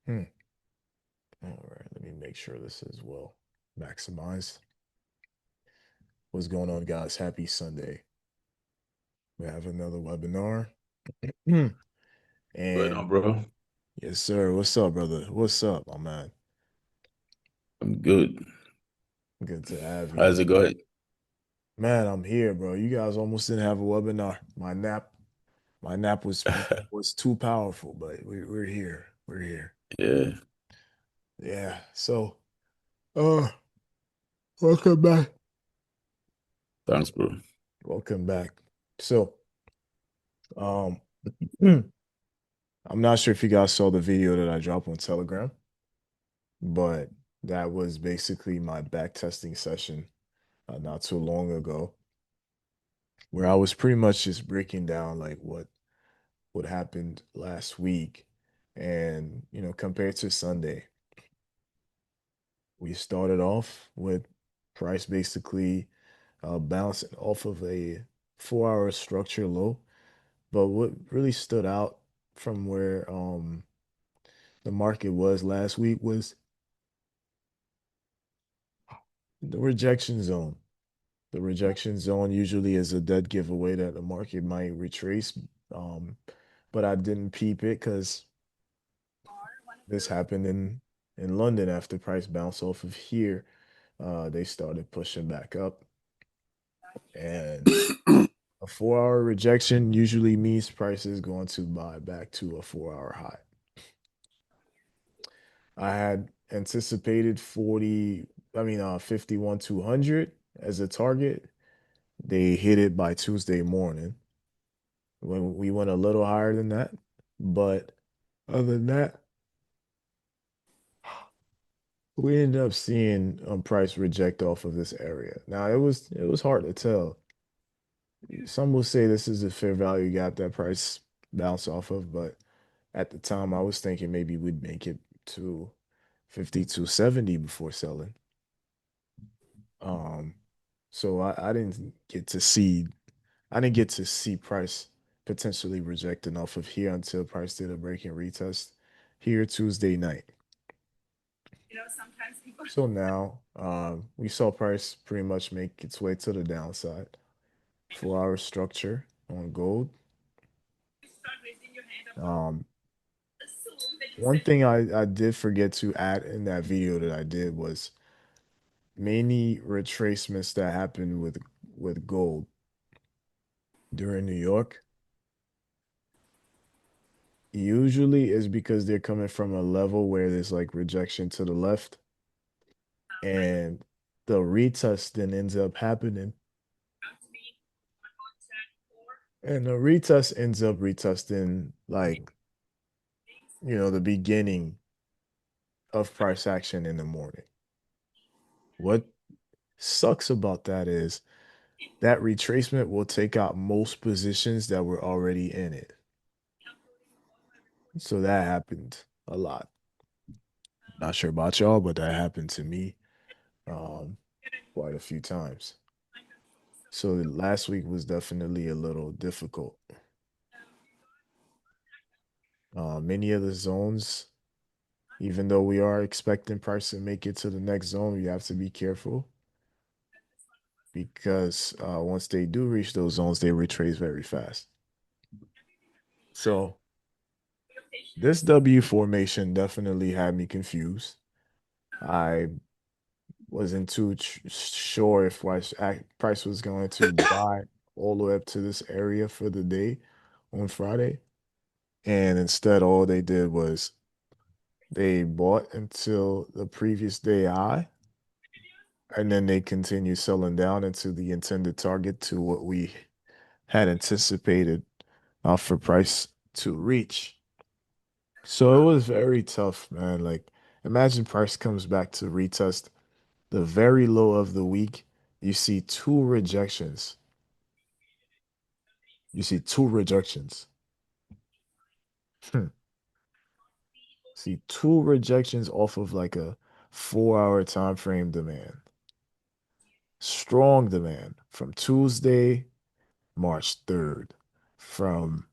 Hmm. All right, let me make sure this is well maximized. What's going on, guys? Happy Sunday. We have another webinar. Hmm. Going And on, bro? yes, sir. What's up, brother? What's up, my man? I'm good. Good to have you. How's it going? Man, I'm here, bro. You guys almost didn't have a webinar. My nap was too powerful, but we're here. We're here. Yeah, Yeah. So, uh, welcome back. thanks, bro. Welcome back. So, um, I'm not sure if you guys saw the video that I dropped on Telegram, but that was basically my back testing session not too long ago, where I was pretty much just breaking down like what happened last week, and compared to Sunday, we started off with price basically bouncing off of a 4 hour structure low. But what really stood out from where the market was last week was the rejection zone. The rejection zone usually is a dead giveaway that the market might retrace. Um, but I didn't peep it because this happened in London after price bounced off of here. They started pushing back up, and a 4 hour rejection usually means price is going to buy back to a 4 hour high. I had anticipated 51 200 as a target. They hit it by Tuesday morning when we went a little higher than that. But other than that, we ended up seeing price reject off of this area. Now it was hard to tell. Some will say this is a fair value gap that price bounced off of, but at the time I was thinking maybe we'd make it to 52.70 before selling. Um, so I didn't get to see price potentially rejecting off of here until price did a break and retest here Tuesday night. So now we saw price pretty much make its way to the downside. 4 hour structure on gold. Um, one thing I did forget to add in that video that I did was many retracements that happened with gold during New York usually is because they're coming from a level where there's like rejection to the left, and the retest then ends up happening, and the retest ends up retesting like the beginning of price action in the morning. What sucks about that is that retracement will take out most positions that were already in it. So that happened a lot. Not sure about y'all, but that happened to me um, quite a few times. So last week was definitely a little difficult. Many of the zones, even though we are expecting price to make it to the next zone, we have to be careful because once they do reach those zones, they retrace very fast. So this W formation definitely had me confused. I wasn't too sure if price was going to buy all the way up to this area for the day on Friday. And instead, all they did was they bought until the previous day high, and then they continued selling down into the intended target to what we had anticipated for price to reach. So it was very tough, man. Like, imagine price comes back to retest the very low of the week. You see two rejections. You see two rejections. Hmm. See two rejections off of like a 4 hour time frame demand. Strong demand from Tuesday, March 3rd, from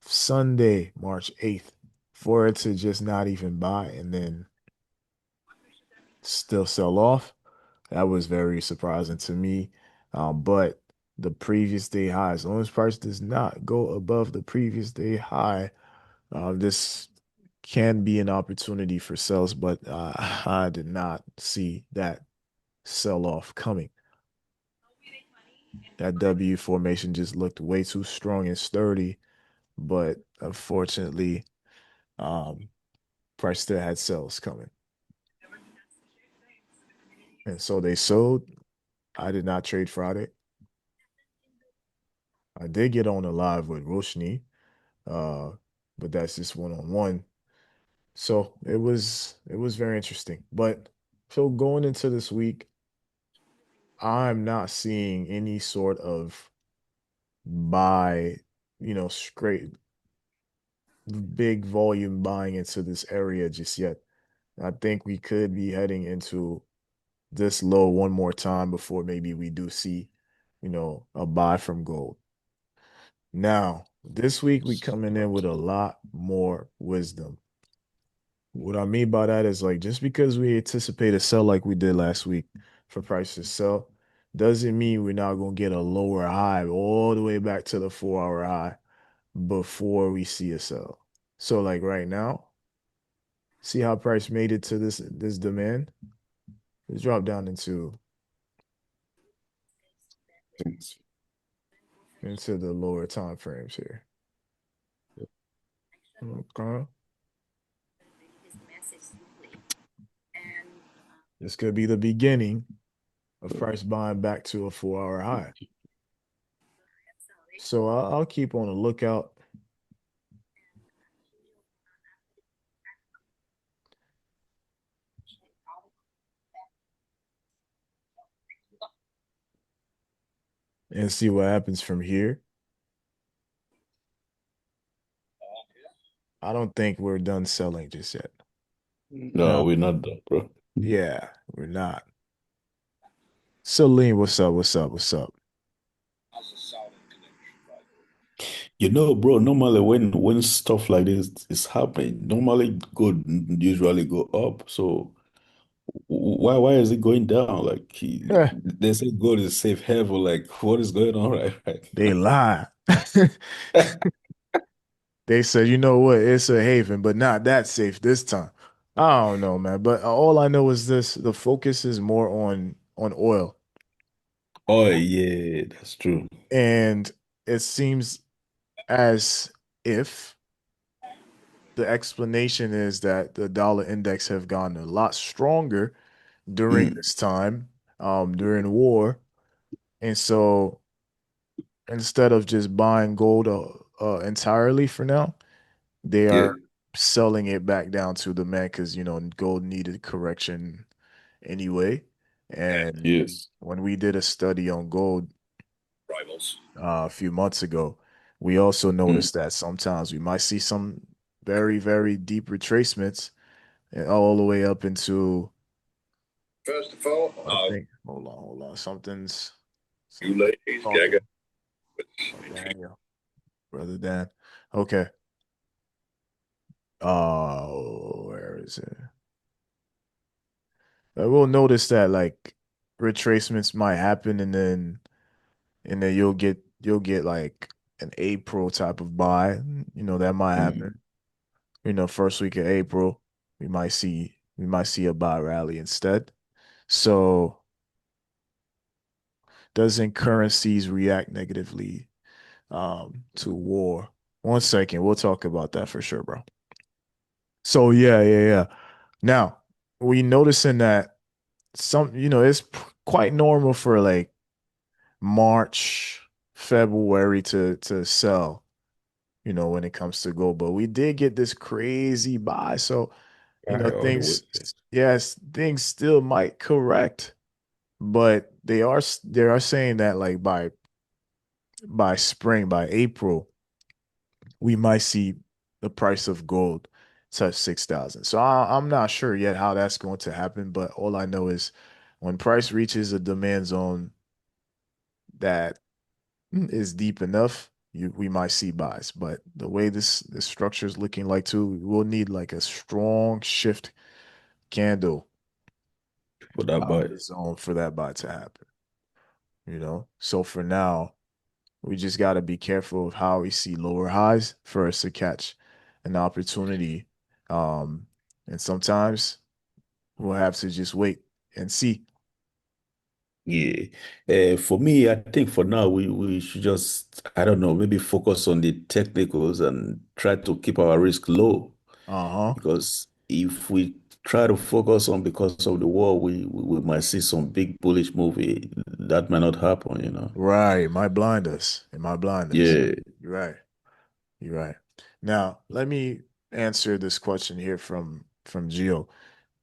Sunday, March 8th, for it to just not even buy and then still sell off, that was very surprising to me. But the previous day high, as long as price does not go above the previous day high, this can be an opportunity for sales, but I did not see that sell off coming. That W formation just looked way too strong and sturdy, but unfortunately, um, price still had sales coming. And so they sold. I did not trade Friday. I did get on a live with Roshni, uh, but that's just one on one. So it was very interesting. But so going into this week, I'm not seeing any sort of buy, straight big volume buying into this area just yet. I think we could be heading into this low one more time before maybe we do see, a buy from gold. Now, this week we coming in with a lot more wisdom. What I mean by that is like just because we anticipate a sell like we did last week for price to sell, doesn't mean we're not gonna get a lower high all the way back to the 4 hour high before we see a sell. So like right now, see how price made it to this demand? It's dropped down into the lower time frames here. Okay. This could be the beginning of price buying back to a 4 hour high. So I'll keep on the lookout and see what happens from here. I don't think we're done selling just yet. No, No. we're not done, bro. Yeah, we're not. Celine, what's up? What's up? What's up? Bro, normally when stuff like this is happening, normally gold usually go up. So why is it going down? Like Eh, they say gold is safe haven. Like what is going on right they now? lie. They said, you know what? It's a haven, but not that safe this time. I don't know, man. But all I know is this: the focus is more on oil, Oh yeah, that's true. and it seems as if the explanation is that the dollar index have gone a lot stronger during Mm, this time, during war, and so instead of just buying gold entirely for now, they yeah, are selling it back down to the man because gold needed correction anyway. And yes. when we did a study on gold a few months ago, we also Mm, noticed that sometimes we might see some very, very deep retracements all the way up into, I think, hold on, something's talking. Oh, Daniel, brother Dan. Okay. Where is it? I will notice that like retracements might happen and then you'll get like an April type of buy. That might happen. mm. First week of April, we might see a buy rally instead. So doesn't currencies react negatively to war? One second, we'll talk about that for sure, bro. So yeah, yeah, yeah. Now we noticing that it's quite normal for like March, February to sell, when it comes to gold. But we did get this crazy buy. So, Right, all the way. things, yes, things still might correct, but they are saying that like by spring, by April, we might see the price of gold touch 6,000. So I'm not sure yet how that's going to happen, but all I know is when price reaches a demand zone that is deep enough, we might see buys. But the way this structure is looking like too, we'll need like a strong shift candle for that out of buy. the zone for that buy to happen. So for now, we just got to be careful of how we see lower highs for us to catch an opportunity. Um, and sometimes we'll have to just wait and see. Yeah. For me, I think for now we should just, I don't know, maybe focus on the technicals and try to keep our risk low. Uh-huh. Because if we try to focus on because of the war, we might see some big bullish movie. That might not happen, you know. Right. It might blind us. It might blind us. Yeah. You're right. You're right. Now, let me answer this question here from Gio.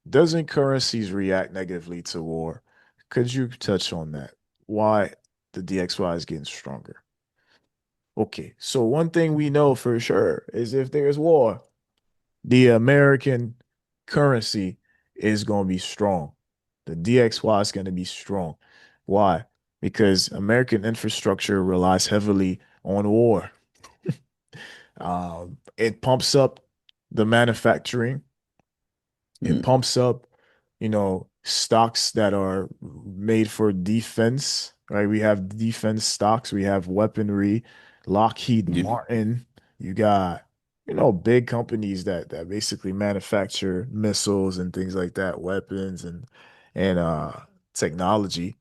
Doesn't currencies react negatively to war? Could you touch on that? Why the DXY is getting stronger? Okay, so one thing we know for sure is if there's war, the American currency is going to be strong. The DXY is going to be strong. Why? Because American infrastructure relies heavily on war. It pumps up the manufacturing. It Mm. pumps up, stocks that are made for defense, right? We have defense stocks, we have weaponry, Lockheed Yeah. Martin. You got, big companies that basically manufacture missiles and things like that, weapons and technology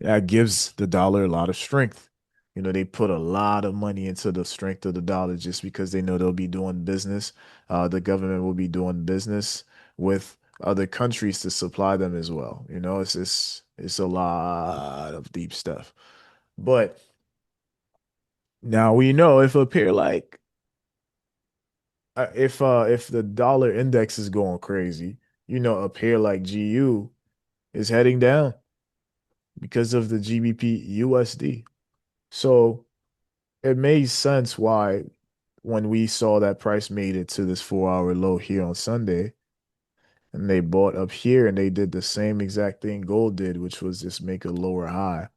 that gives the dollar a lot of strength. They put a lot of money into the strength of the dollar just because they know they'll be doing business. The government will be doing business with other countries to supply them as well. It's a lot of deep stuff. But now we know if a pair like if the dollar index is going crazy, a pair like GU is heading down because of the GBP USD. So it made sense why when we saw that price made it to this 4 hour low here on Sunday and they bought up here and they did the same exact thing gold did, which was just make a lower high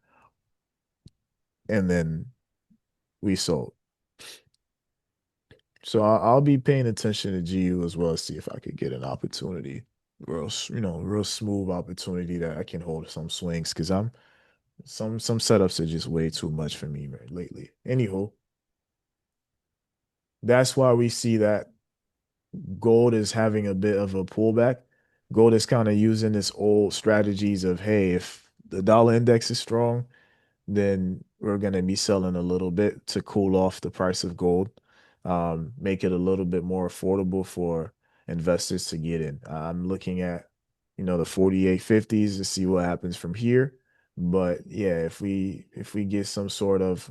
and then we sold. So I'll be paying attention to GU as well, see if I could get an opportunity, real smooth opportunity that I can hold some swings because I'm some setups are just way too much for me right, lately. Anywho, that's why we see that gold is having a bit of a pullback. Gold is kind of using this old strategies of, hey, if the dollar index is strong, then we're going to be selling a little bit to cool off the price of gold, make it a little bit more affordable for investors to get in. I'm looking at, the 4850s to see what happens from here. But yeah, if we get some sort of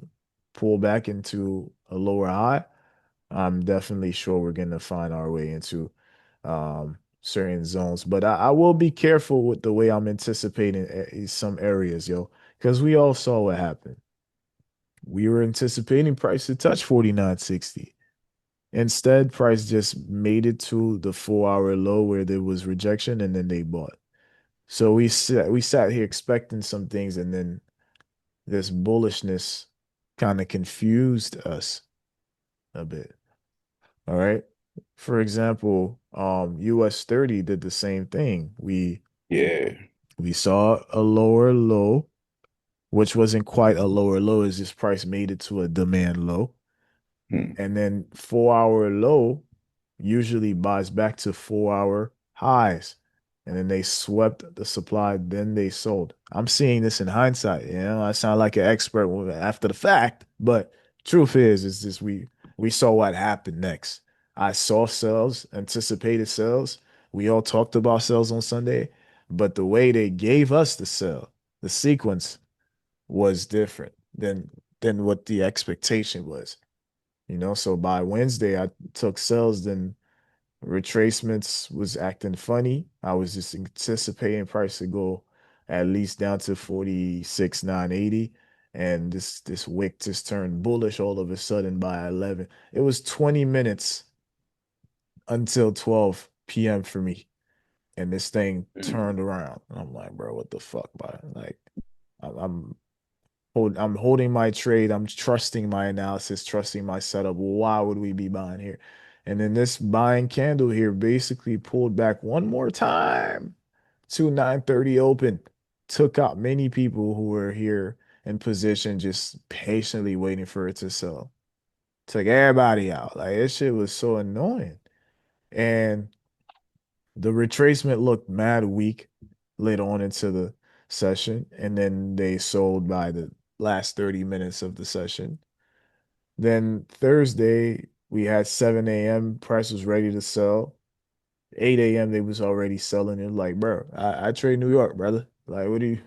pullback into a lower high, I'm definitely sure we're going to find our way into certain zones. But I will be careful with the way I'm anticipating some areas, yo, because we all saw what happened. We were anticipating price to touch 49.60. Instead, price just made it to the 4 hour low where there was rejection and then they bought. So we sat here expecting some things and then this bullishness kind of confused us a bit. All right. For example, US 30 did the same thing. Yeah. We saw a lower low, which wasn't quite a lower low as this price made it to a demand low. Mm. And then 4 hour low usually buys back to 4 hour highs. And then they swept the supply, then they sold. I'm seeing this in hindsight. I sound like an expert after the fact, but truth is just we saw what happened next. I saw sales, anticipated sales. We all talked about sales on Sunday, but the way they gave us the sell, the sequence was different than what the expectation was. So by Wednesday, I took sales, then retracements was acting funny. I was just anticipating price to go at least down to 46,980. And this wick just turned bullish all of a sudden by 11. It was 20 minutes until 12 p.m. for me. And this thing Mm. turned around. And I'm like, bro, what the fuck, bro? Like, I'm I'm holding my trade. I'm trusting my analysis, trusting my setup. Why would we be buying here? And then this buying candle here basically pulled back one more time to 9:30 open. Took out many people who were here in position, just patiently waiting for it to sell. Took everybody out. Like this shit was so annoying. And the retracement looked mad weak later on into the session, and then they sold by the last 30 minutes of the session. Then Thursday, we had 7 a.m. Price was ready to sell. 8 a.m. they was already selling it. Like, bro, I trade New York, brother. Like, what do you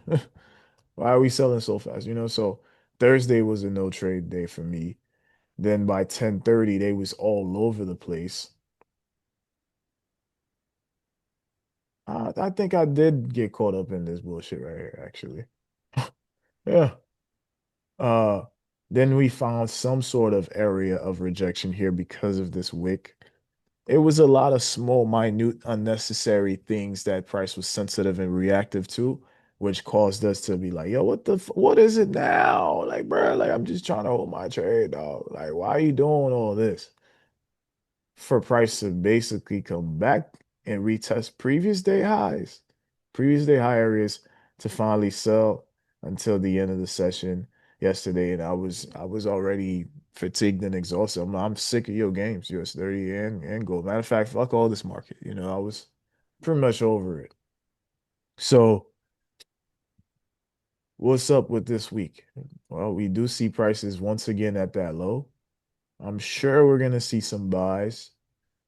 why are we selling so fast? So Thursday was a no trade day for me. Then by 10:30, they was all over the place. I think I did get caught up in this bullshit right here, actually. Yeah. Uh, then we found some sort of area of rejection here because of this wick. It was a lot of small, minute, unnecessary things that Price was sensitive and reactive to, which caused us to be like, yo, what is it now? Like, bro, like I'm just trying to hold my trade, dog. Like, why are you doing all this? For Price to basically come back and retest previous day high areas to finally sell until the end of the session yesterday. And I was already fatigued and exhausted. I'm sick of your games, US 30 and gold. Matter of fact, fuck all this market. I was pretty much over it. So what's up with this week? Well, we do see prices once again at that low. I'm sure we're gonna see some buys.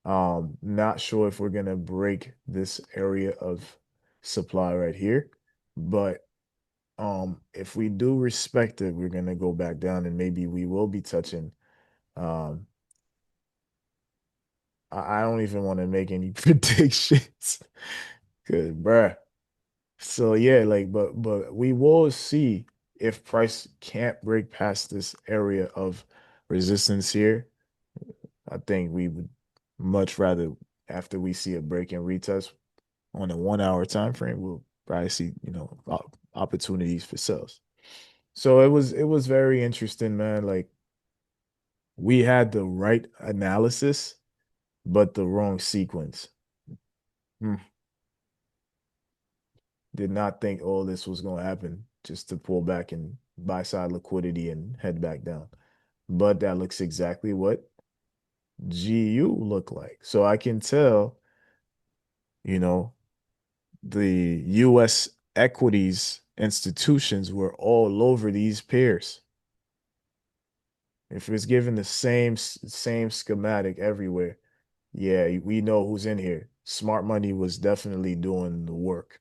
Not sure if we're gonna break this area of supply right here, but if we do respect it, we're gonna go back down and maybe we will be touching. Um, I don't even want to make any predictions, cause bruh. So yeah, like, but we will see if price can't break past this area of resistance here. I think we would much rather after we see a break and retest on a 1 hour time frame, we'll probably see, opportunities for sales. So it was very interesting, man. Like we had the right analysis, but the wrong sequence. Hmm. Did not think all this was going to happen just to pull back and buy side liquidity and head back down. But that looks exactly what GU looked like. So I can tell, you know, the US equities institutions were all over these pairs. If it's given the same schematic everywhere, yeah, we know who's in here. Smart money was definitely doing the work.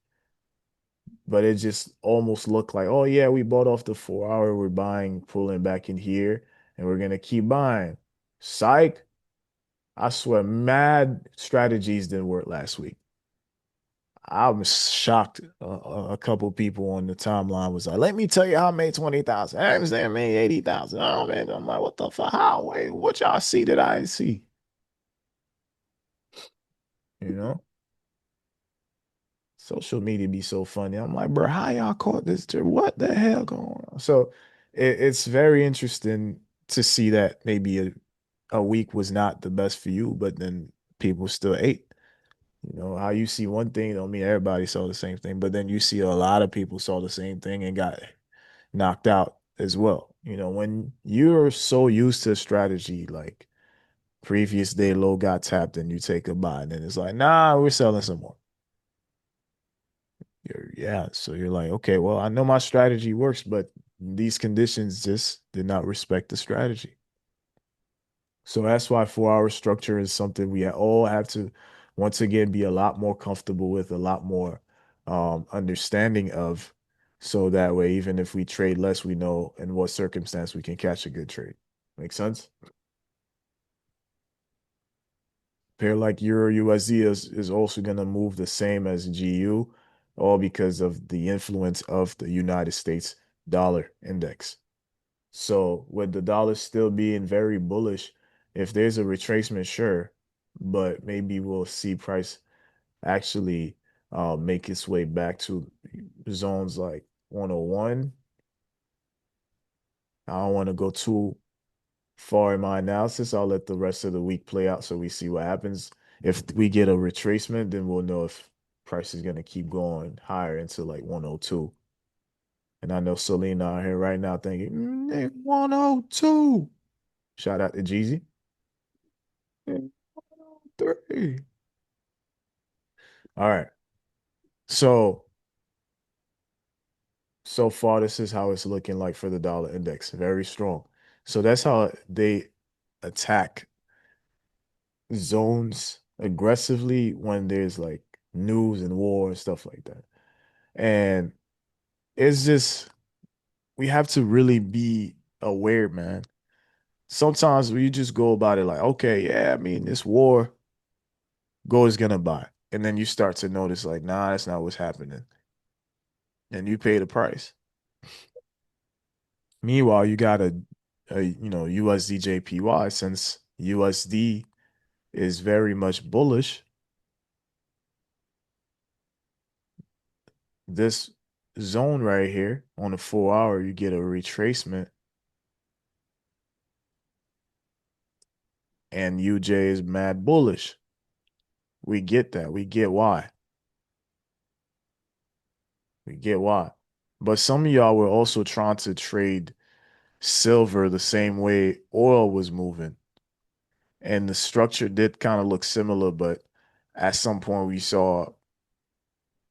But it just almost looked like, oh yeah, we bought off the 4 hour, we're buying, pulling back in here, and we're gonna keep buying. Psych, I swear, mad strategies didn't work last week. I was shocked. A couple people on the timeline was like, "Let me tell you how I made 20,000. I understand, I made 80,000. Oh man, I'm like, what the fuck? How? Wait, what y'all see that I didn't see? You know, social media be so funny. I'm like, bro, how y'all caught this? What the hell going on? So it's very interesting to see that maybe a week was not the best for you, but then people still ate. How you see one thing don't mean everybody saw the same thing, but then you see a lot of people saw the same thing and got knocked out as well. When you're so used to strategy, like previous day low got tapped and you take a buy, and then it's like, nah, we're selling some more. Yeah, so you're like, okay, well, I know my strategy works, but these conditions just did not respect the strategy. So that's why 4 hour structure is something we all have to once again be a lot more comfortable with, a lot more understanding of, so that way even if we trade less, we know in what circumstance we can catch a good trade. Make sense? Pair like Euro USD is also going to move the same as GU, all because of the influence of the United States dollar index. So with the dollar still being very bullish, if there's a retracement, sure, but maybe we'll see price actually make its way back to zones like 101. I don't want to go too far in my analysis. I'll let the rest of the week play out so we see what happens. If we get a retracement, then we'll know if price is gonna keep going higher into like 102. And I know Selena out here right now thinking, 102. Shout out to Jeezy. 103. All right. So so far, this is how it's looking like for the dollar index. Very strong. So that's how they attack zones aggressively when there's like news and war and stuff like that. And it's just we have to really be aware, man. Sometimes we just go about it like, okay, yeah, I mean, this war, gold is gonna buy. And then you start to notice, like, nah, that's not what's happening. And you pay the price. Meanwhile, you got a USDJPY since USD is very much bullish. This zone right here on the 4 hour, you get a retracement, and UJ is mad bullish. We get that. We get why. We get why. But some of y'all were also trying to trade silver the same way oil was moving. And the structure did kind of look similar, but at some point we saw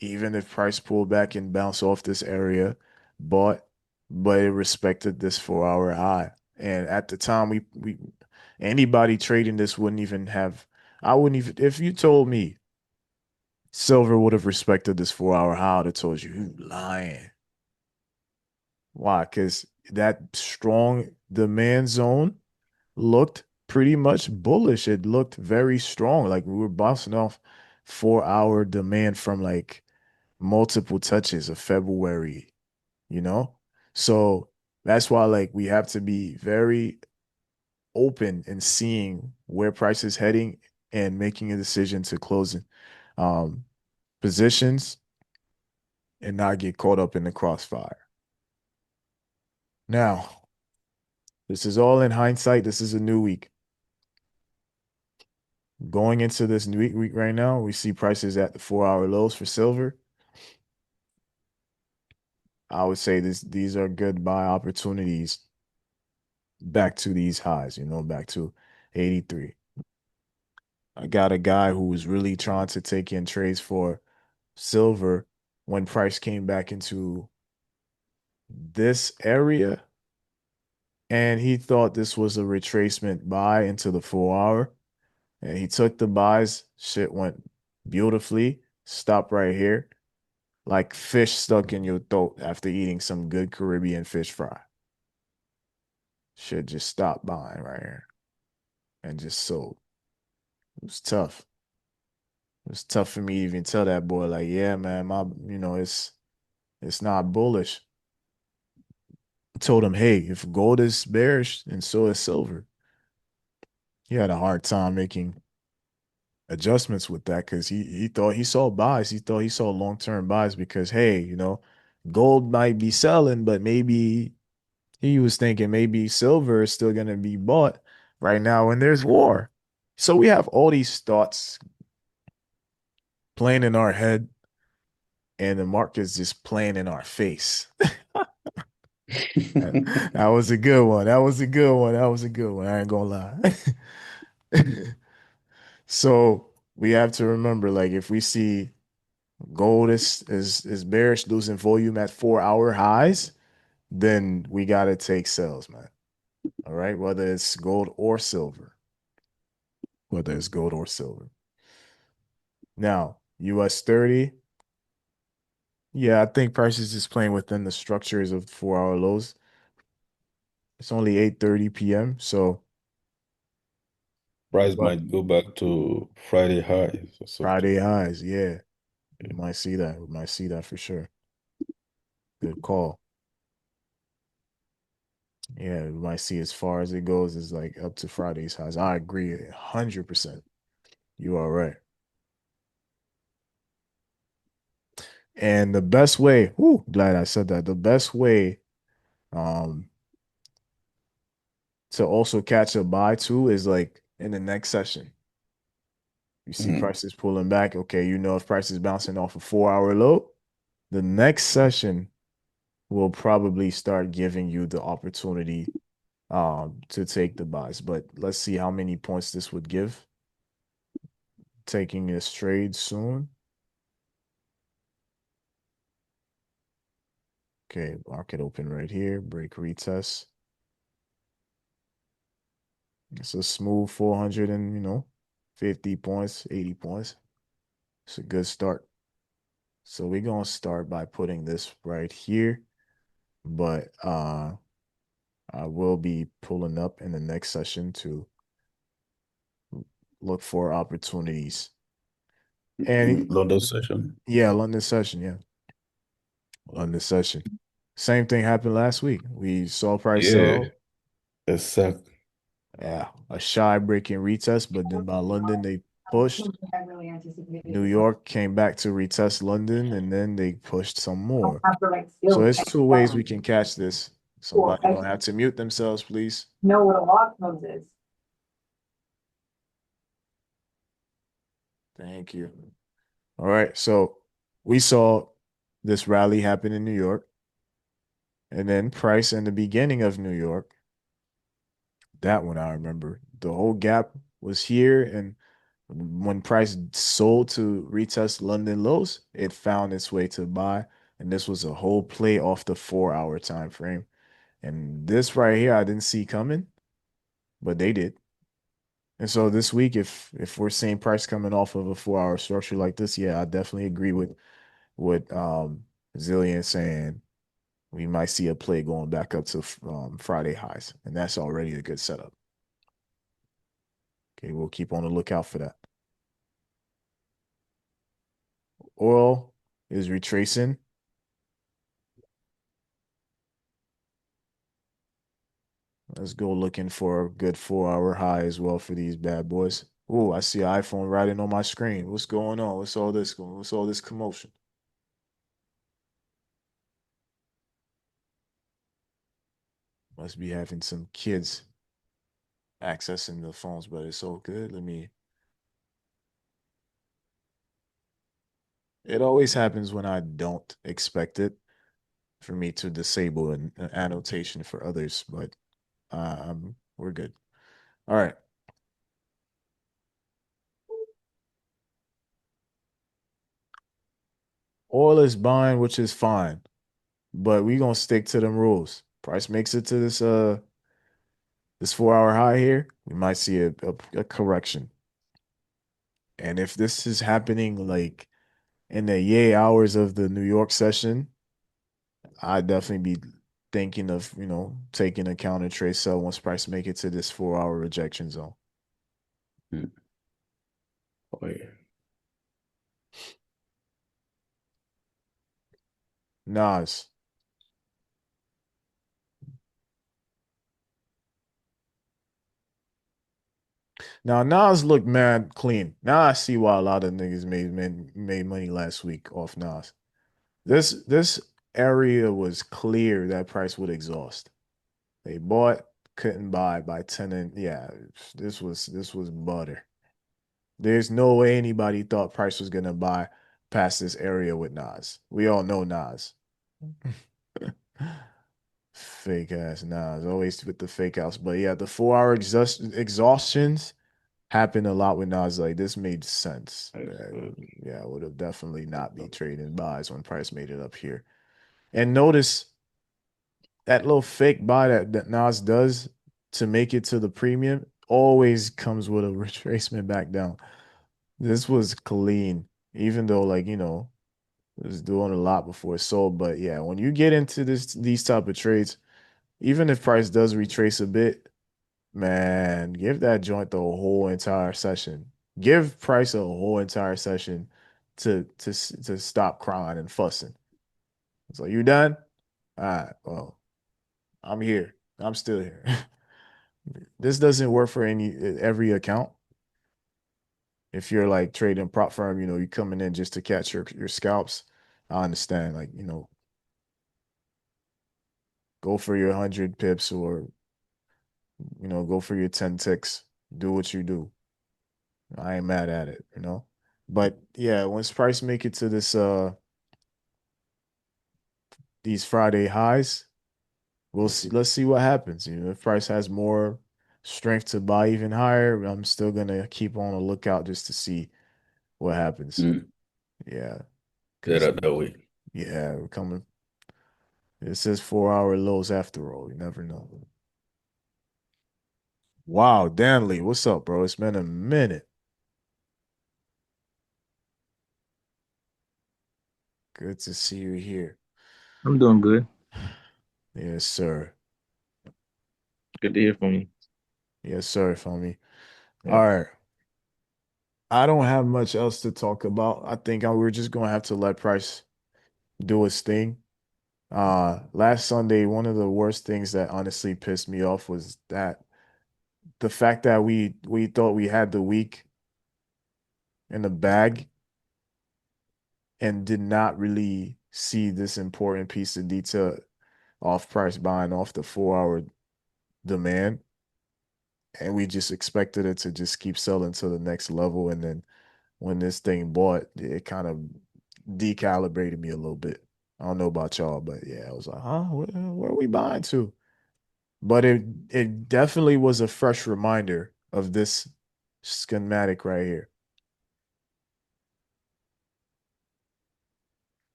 even if price pulled back and bounced off this area, but it respected this 4 hour high. And at the time we anybody trading this wouldn't even have I wouldn't even if you told me silver would have respected this 4 hour high, I would have told you, you lying. Why? Because that strong demand zone looked pretty much bullish. It looked very strong. Like we were bouncing off 4 hour demand from like multiple touches of February, you know? So that's why like we have to be very open in seeing where price is heading and making a decision to close um positions and not get caught up in the crossfire. Now, this is all in hindsight. This is a new week. Going into this new week right now, we see prices at the 4 hour lows for silver. I would say these are good buy opportunities back to these highs, back to 83. I got a guy who was really trying to take in trades for silver when price came back into this area, and he thought this was a retracement buy into the 4 hour. And he took the buys. Shit went beautifully. Stop right here. Like fish stuck in your throat after eating some good Caribbean fish fry. Should just stop buying right here and just sold. It was tough. It was tough for me to even tell that boy, like, yeah, man, it's not bullish. I told him, hey, if gold is bearish, and so is silver. He had a hard time making adjustments with that because he thought he saw buys. He thought he saw long-term buys because, hey, gold might be selling, but maybe he was thinking maybe silver is still going to be bought right now when there's war. So we have all these thoughts playing in our head, and the market's just playing in our face. That was a good one. That was a good one. That was a good one. I ain't gonna lie. So we have to remember, like, if we see gold is bearish, losing volume at 4 hour highs, then we gotta take sales, man. All right, whether it's gold or silver, whether it's gold or silver. Now, US 30, yeah, I think price is just playing within the structures of 4 hour lows. It's only 8:30 p.m., so Price but might go back to Friday highs or something. Friday highs, yeah, we might see that. We might see that for sure. Good call. Yeah, we might see as far as it goes is like up to Friday's highs. I agree 100%. You are right. And the best way, glad I said that. The best way um to also catch a buy too is like in the next session. You see Mhm. prices pulling back. Okay, you know if price is bouncing off a 4 hour low, the next session will probably start giving you the opportunity to take the buys. But let's see how many points this would give. Taking this trade soon. Okay, market open right here. Break retest. It's a smooth 400 and 50 points, 80 points. It's a good start. So we're gonna start by putting this right here, but I will be pulling up in the next session to look for opportunities. And London session. yeah, London session, yeah, London session. Same thing happened last week. We saw price Yeah, sell, exactly. yeah, a shy breaking retest, but then by London they pushed. New York came back to retest London, and then they pushed some more. So there's two ways we can catch this. Somebody gonna have to mute themselves, please. Thank you. All right, so we saw this rally happen in New York, and then price in the beginning of New York. That one I remember. The whole gap was here, and when price sold to retest London lows, it found its way to buy, and this was a whole play off the 4 hour time frame. And this right here, I didn't see coming, but they did. And so this week, if we're seeing price coming off of a 4 hour structure like this, yeah, I definitely agree with what Zillion saying. We might see a play going back up to Friday highs, and that's already a good setup. Okay, we'll keep on the lookout for that. Oil is retracing. Let's go looking for a good 4 hour high as well for these bad boys. Oh, I see an iPhone riding on my screen. What's going on? What's all this going? What's all this commotion? Must be having some kids accessing the phones, but it's all good. Let me. It always happens when I don't expect it for me to disable an annotation for others, but we're good. All right. Oil is buying, which is fine, but we gonna stick to them rules. Price makes it to this 4 hour high here, we might see a correction. And if this is happening like in the yay hours of the New York session, I'd definitely be thinking of, taking a counter trade sell once price make it to this 4 hour rejection zone. Mm. Oh, yeah. Nas. Now Nas looked mad clean. Now I see why a lot of niggas made money last week off Nas. This area was clear that price would exhaust. They bought, couldn't buy by 10 and yeah, this was butter. There's no way anybody thought price was gonna buy past this area with Nas. We all know Nas. Fake ass Nas, always with the fake outs. But yeah, the 4 hour exhaustions happened a lot with Nas. Like this made sense. Yeah, I would have definitely not be trading buys when price made it up here. And notice that little fake buy that Nas does to make it to the premium always comes with a retracement back down. This was clean, even though it was doing a lot before it sold. But yeah, when you get into these type of trades, even if price does retrace a bit, man, give that joint the whole entire session. Give price a whole entire session to stop crying and fussing. So you done? All right, well, I'm here. I'm still here. This doesn't work for every account. If you're like trading prop firm, you're coming in just to catch your scalps. I understand. Like, go for your 100 pips or Go for your 10 ticks. Do what you do. I ain't mad at it. But yeah, once price make it to this these Friday highs, we'll see. Let's see what happens. If price has more strength to buy even higher, I'm still gonna keep on a lookout just to see what happens. Mm. Yeah, Yeah, because that way. yeah, we're coming. It says 4 hour lows after all. You never know. Wow, Danley, what's up, bro? It's been a minute. Good to see you here. I'm doing good. Yes, sir. Good to hear from you. Yes, sir, Fami. Yeah. All right. I don't have much else to talk about. I think we're just gonna have to let Price do his thing. Last Sunday, one of the worst things that honestly pissed me off was that the fact that we thought we had the week in the bag and did not really see this important piece of detail off price buying off the 4 hour demand. And we just expected it to just keep selling to the next level. And then when this thing bought, it kind of decalibrated me a little bit. I don't know about y'all, but yeah, I was like, huh, where are we buying to? But it definitely was a fresh reminder of this schematic right here.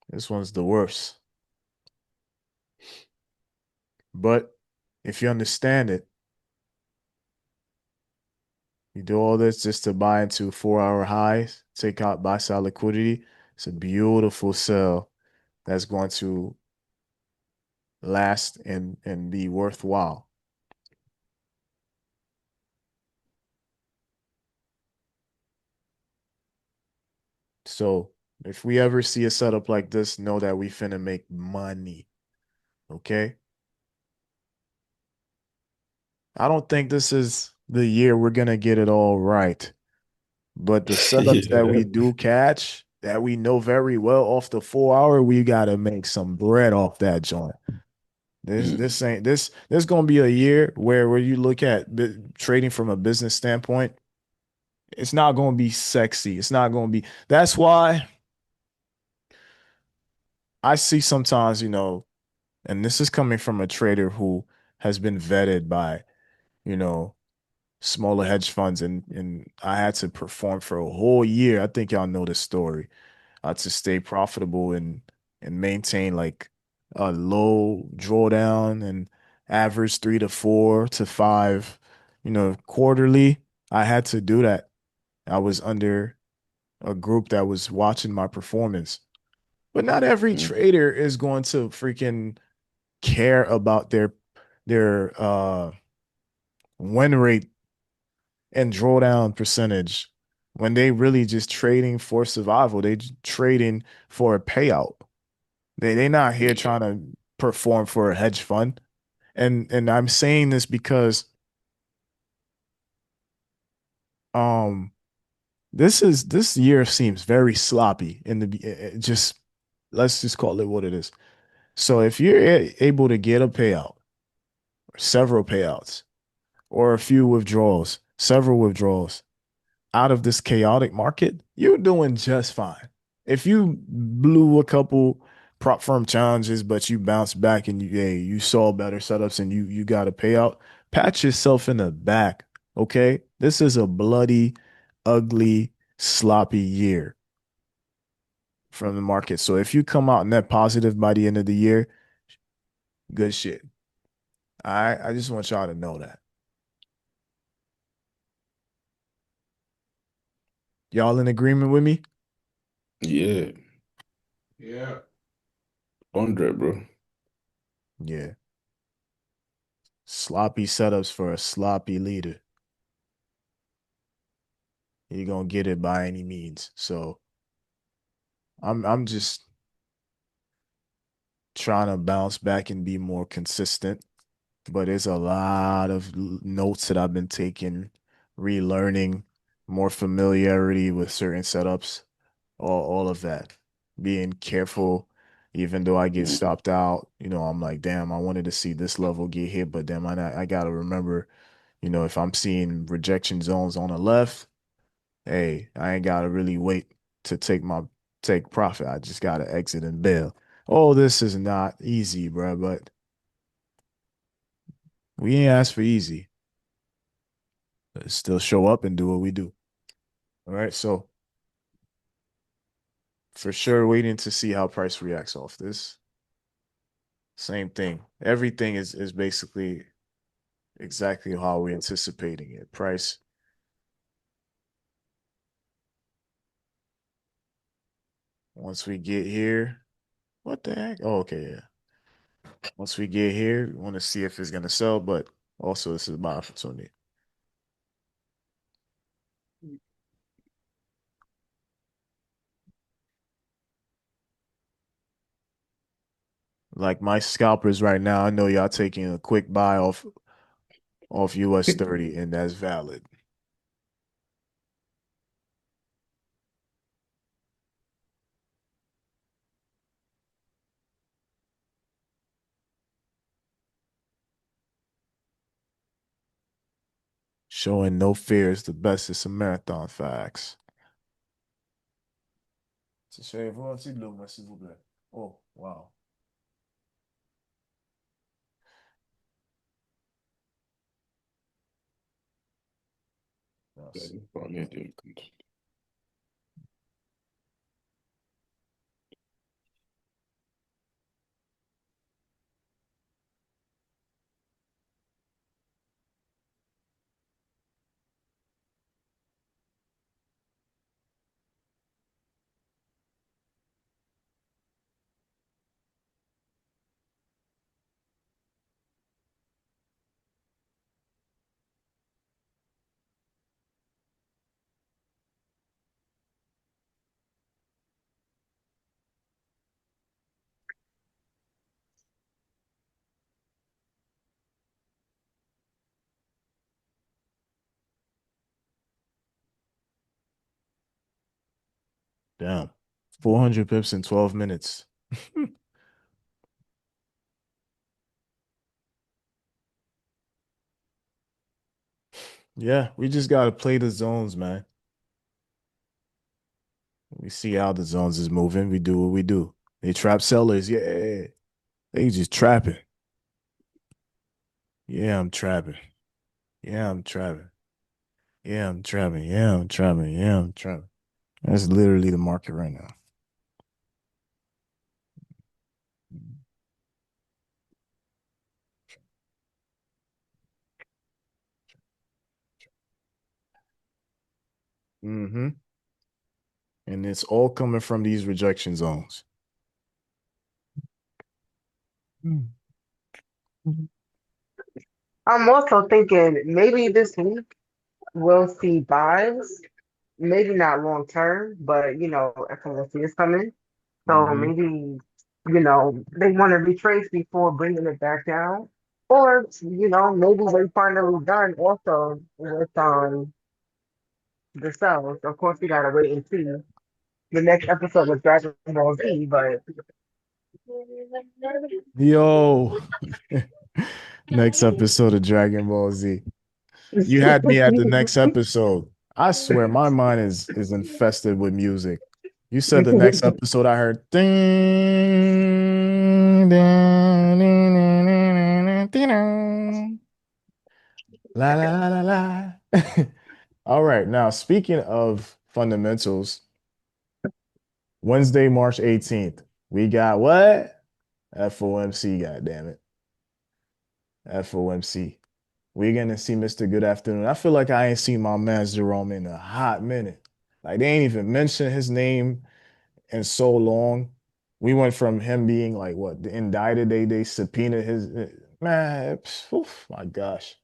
This one's the worst. But if you understand it, you do all this just to buy into 4 hour highs, take out buy side liquidity. It's a beautiful sell that's going to last and be worthwhile. So if we ever see a setup like this, know that we finna make money. Okay. I don't think this is the year we're gonna get it all right. But the setups that Yeah. we do catch, that we know very well off the 4 hour, we gotta make some bread off that joint. This Mm. this ain't this. There's gonna be a year where you look at trading from a business standpoint, it's not gonna be sexy. It's not gonna be. That's why I see sometimes, and this is coming from a trader who has been vetted by, you know, smaller hedge funds, and I had to perform for a whole year. I think y'all know this story. To stay profitable and maintain like a low drawdown and average 3 to 4 to 5, quarterly. I had to do that. I was under a group that was watching my performance. But not every Mm. trader is going to freaking care about their win rate and drawdown percentage when they really just trading for survival. They trading for a payout. They not here Yeah. trying to perform for a hedge fund. And I'm saying this because um this year seems very sloppy in just let's just call it what it is. So if you're able to get a payout, or several payouts, or a few withdrawals, several withdrawals out of this chaotic market, you're doing just fine. If you blew a couple prop firm challenges, but you bounced back and you saw better setups and you got a payout, pat yourself in the back. Okay. This is a bloody, ugly, sloppy year from the market. So if you come out net positive by the end of the year, good shit. I just want y'all to know that. Y'all in agreement with me? Yeah. Yeah. 100, bro. Yeah. Sloppy setups for a sloppy leader. You're gonna get it by any means. So I'm just trying to bounce back and be more consistent. But there's a lot of notes that I've been taking, relearning, more familiarity with certain setups, all of that. Being careful, even though I get stopped out, I'm like, damn, I wanted to see this level get hit, but then I gotta remember, if I'm seeing rejection zones on the left, hey, I ain't gotta really wait to take profit. I just gotta exit and bail. Oh, this is not easy, bro, but we ain't asked for easy. Let's still show up and do what we do. All right, so for sure, waiting to see how price reacts off this. Same thing. Everything is basically exactly how we're anticipating it. Price, once we get here, what the heck? Oh, okay, yeah. Once we get here, we want to see if it's gonna sell, but also this is my opportunity. Like my scalpers right now, I know y'all taking a quick buy off US 30, and that's valid. Showing no fear is the best. It's a marathon facts. C'est volontiers de l'eau, moi, s'il vous plaît. Oh, wow. Merci. Damn. 400 pips in 12 minutes. Yeah, we just got to play the zones, man. We see how the zones is moving. We do what we do. They trap sellers. Yeah. They just trapping. Yeah, I'm trapping. Yeah, I'm trapping. Yeah, I'm trapping. Yeah, I'm trapping. Yeah, I'm trapping. That's literally the market right now. Mm-hmm. And it's all coming from these rejection zones. I'm also thinking maybe this week we'll see buys, maybe not long term, but FOMC is coming. So Mm-hmm. maybe, they want to retrace before bringing it back down. Or, maybe they finally done also with the cells. Of course, we gotta wait and see the next episode with Dragon Ball Z, but Yo, next episode of Dragon Ball Z. You had me at the next episode. I swear my mind is infested with music. You said the next episode I heard ding, ding, ding, ding, ding, ding, ding, la la la la la. All right, now speaking of fundamentals, Wednesday, March 18th, we got what? FOMC, goddamn it. FOMC. We're gonna see Mr. Good Afternoon. I feel like I ain't seen my man Jerome in a hot minute. Like they ain't even mentioned his name in so long. We went from him being like what the indicted. They subpoenaed his man. Oof, my gosh.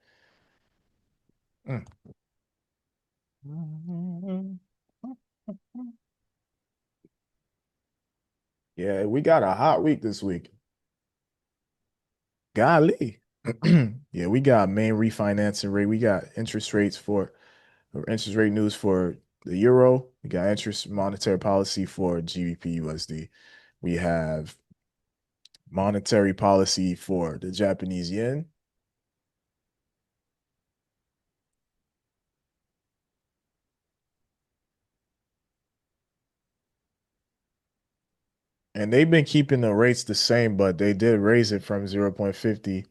Mm. Yeah, we got a hot week this week. Golly. Yeah, we got main refinancing rate. We got interest rates for or interest rate news for the euro. We got interest monetary policy for GBP USD. We have monetary policy for the Japanese yen. And they've been keeping the rates the same, but they did raise it from 0.50.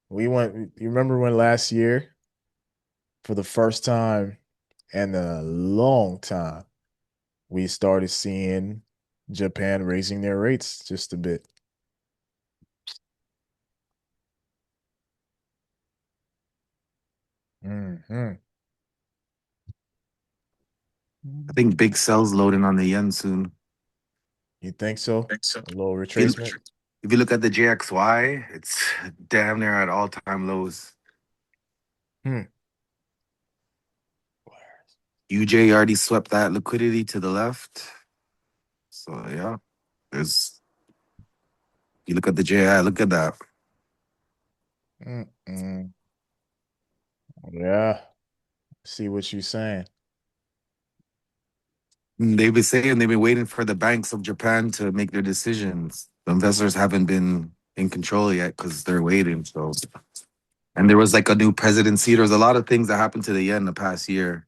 You remember when last year, for the first time in a long time, we started seeing Japan raising their rates just a bit. Hmm. I think big sells loading on the yen soon. You think so? A little If you, retracement? if you look at the JXY, it's damn near at all-time lows. Hmm. UJ already swept that liquidity to the left. So yeah, there's you look at the JI, look at that. Mm-mm. Yeah. See what you're saying. They've been saying they've been waiting for the banks of Japan to make their decisions. The investors haven't been in control yet because they're waiting. So, and there was like a new presidency. There was a lot of things that happened to the yen the past year.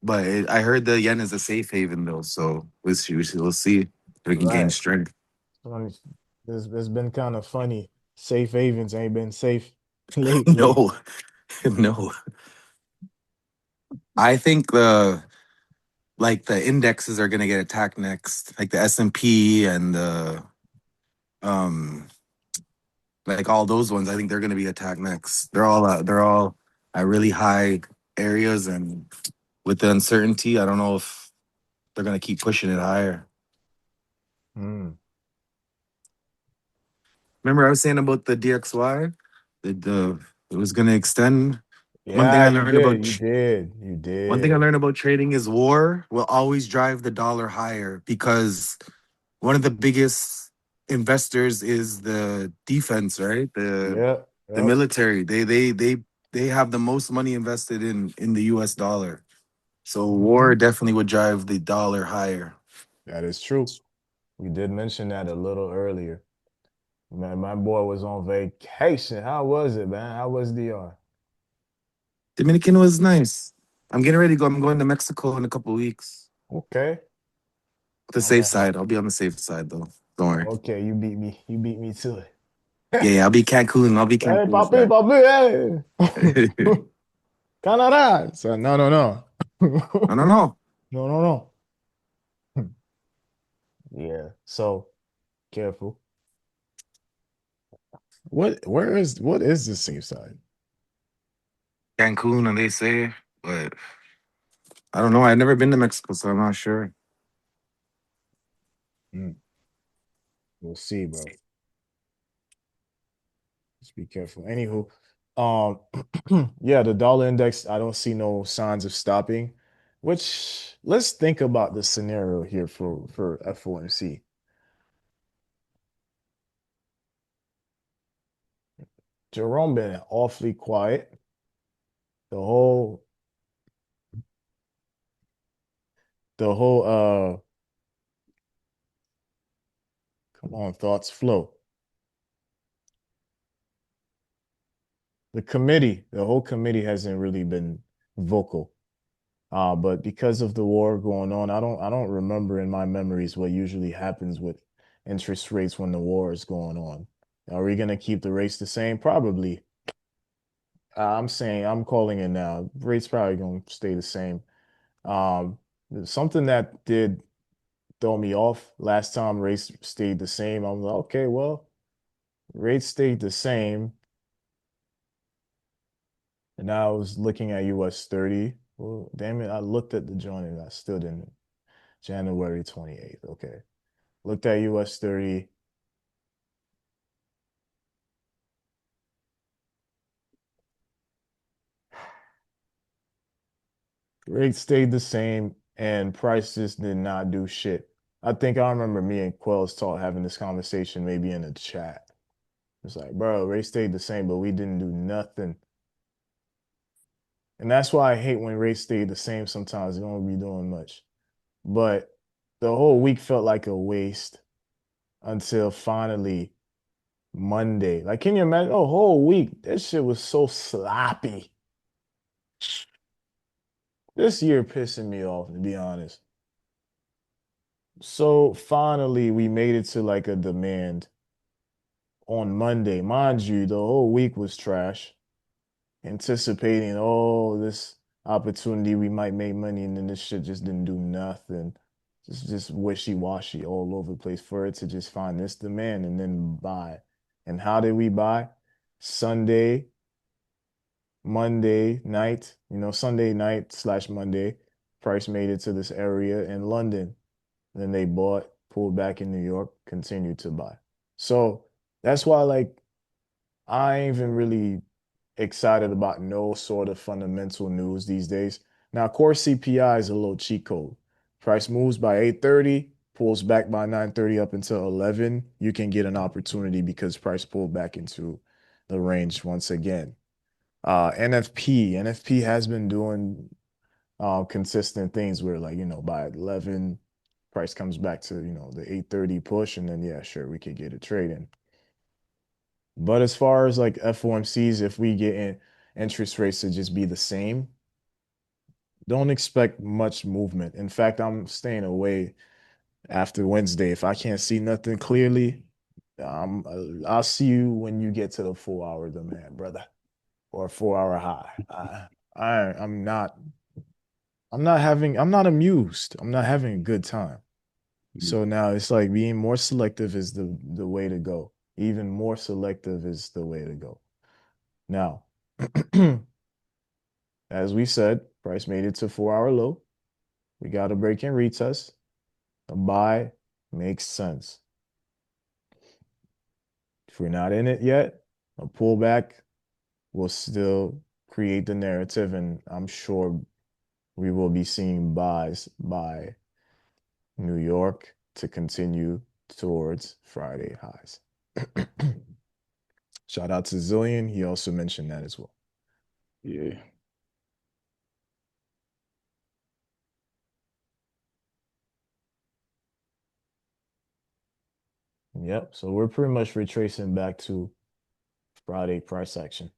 But I heard the yen is a safe haven though, so we'll see if we can gain Right. strength. Funny. It's been kind of funny. Safe havens ain't been safe lately. No, no. I think the indexes are gonna get attacked next, like the S&P and the um like all those ones. I think they're gonna be attacked next. They're all at really high areas, and with the uncertainty, I don't know if they're gonna keep pushing it higher. Hmm. Remember, I was saying about the DXY, the it was gonna extend. One thing Yeah, I you learned did. about You tr- did. You one thing I did. learned about trading is war will always drive the dollar higher because one of the biggest investors is the defense, right? Yep. The Yep. military. They have the most money invested in the US dollar. So war Mhm. definitely would drive the dollar higher. That is true. We did mention that a little earlier. Man, my boy was on vacation. How was it, man? How was DR? Dominican was nice. I'm getting ready to go. I'm going to Mexico in a couple weeks. Okay. The I'm safe on. side. I'll be on the safe side though. Don't worry. Okay, you beat me. You beat me to it. Yeah, yeah, I'll be Cancun. I'll be Hey, Cancun papi, side. papi, hey. Canada. So no, no, no. No, no, no. No, no, no. Yeah. So careful. What is the safe side? Cancun, and they say, but I don't know. I've never been to Mexico, so I'm not sure. Hmm. We'll see, bro. Just be careful. Anywho, yeah, the dollar index, I don't see no signs of stopping. Which let's think about the scenario here for FOMC. Jerome been awfully quiet. The whole the whole come on, thoughts flow. The whole committee hasn't really been vocal. But because of the war going on, I don't remember in my memories what usually happens with interest rates when the war is going on. Are we gonna keep the rates the same? Probably. I'm saying I'm calling it now. Rates probably gonna stay the same. Um, Something that did throw me off last time rates stayed the same. I'm like, okay, well, rates stayed the same. And now I was looking at US 30. Well, damn it, I looked at the joint and I still didn't. January 28th. Okay. Looked at US 30. Rate stayed the same and prices did not do shit. I think I remember me and Quells talk having this conversation maybe in a chat. It's like, bro, race stayed the same, but we didn't do nothing. And that's why I hate when race stayed the same sometimes. You don't be doing much. But the whole week felt like a waste until finally Monday. Like, can you imagine? Oh, whole week. This shit was so sloppy. This year pissing me off, to be honest. So finally, we made it to like a demand on Monday. Mind you, the whole week was trash, anticipating, oh, this opportunity, we might make money, and then this shit just didn't do nothing. Just wishy-washy all over the place for it to just find this demand and then buy. And how did we buy? Sunday, Monday night, Sunday night slash Monday, price made it to this area in London. Then they bought, pulled back in New York, continued to buy. So that's why, like, I ain't even really excited about no sort of fundamental news these days. Now, core CPI is a little cheat code. Price moves by 8:30, pulls back by 9:30 up until 11. You can get an opportunity because price pulled back into the range once again. NFP has been doing consistent things where, like, by 11, price comes back to, the 8:30 push, and then yeah, sure, we could get a trade in. But as far as like FOMCs, if we get interest rates to just be the same, don't expect much movement. In fact, I'm staying away after Wednesday. If I can't see nothing clearly, I'll see you when you get to the 4 hour demand, brother, or 4 hour high. I'm not amused. I'm not having a good time. Mm. So now it's like being more selective is the way to go. Even more selective is the way to go. Now, as we said, price made it to 4 hour low. We got a break and retest. A buy makes sense. If we're not in it yet, a pullback will still create the narrative, and I'm sure we will be seeing buys by New York to continue towards Friday highs. Shout out to Zillion. He also mentioned that as well. Yeah. Yep. So we're pretty much retracing back to Friday price action.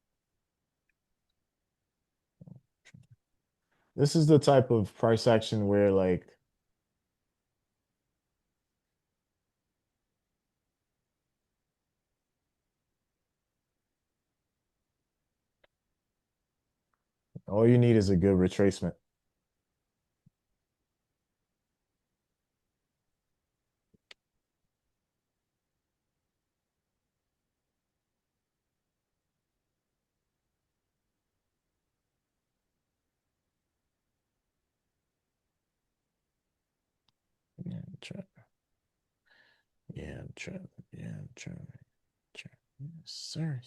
This is the type of price action where, like, all you need is a good retracement. Yeah, I'm trying. Yeah, I'm trying. Yeah, I'm trying. Yes, sir.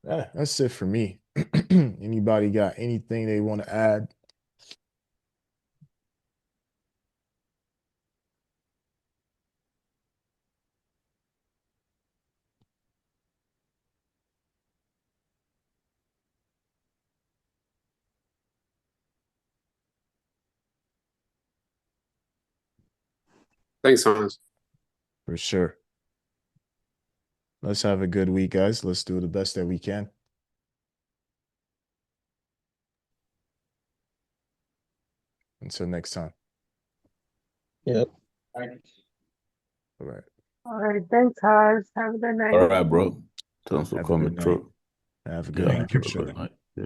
That's it for me. Anybody got anything they want to add? Thanks, Hans. For sure. Let's have a good week, guys. Let's do the best that we can. Until next time. Yep. All right. All right, thanks, guys. Have a good night. All right, bro. Thanks for Have a coming good night. through. Have a good Yeah, night have for a sure. good night. Yeah.